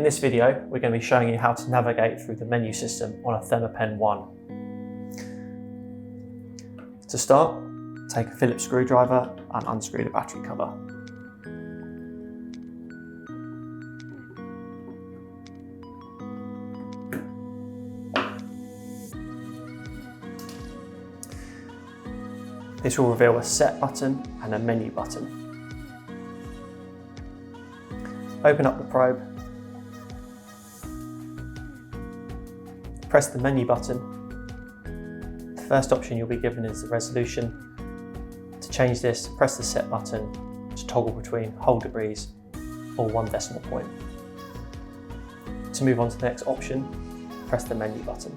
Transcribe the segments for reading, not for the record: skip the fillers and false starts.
this video, we're going to be showing you how to navigate through the menu system on a Thermapen ONE. To start, take a Phillips screwdriver and unscrew the battery cover. This will reveal a set button and a menu button. Open up the probe, press the menu button. The first option you'll be given is the resolution. To change this, press the set button to toggle between whole degrees or 1 decimal point. To move on to the next option, press the menu button.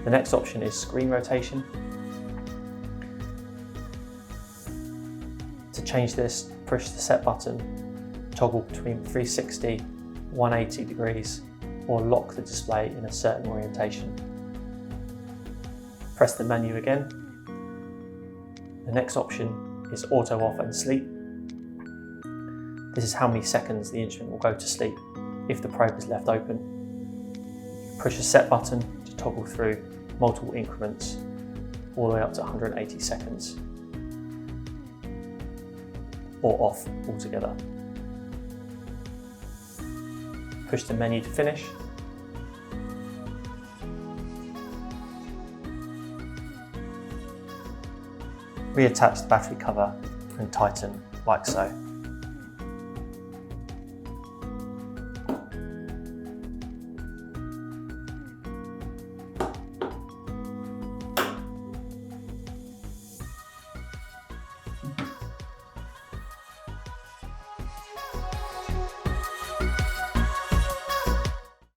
The next option is screen rotation. To change this, push the set button, toggle between 360, 180 degrees, or lock the display in a certain orientation. Press the menu again. The next option is auto off and sleep. This is how many seconds the instrument will go to sleep if the probe is left open. Push the set button to toggle through multiple increments all the way up to 180 seconds, or off altogether. Push the menu to finish. Reattach the battery cover and tighten like so.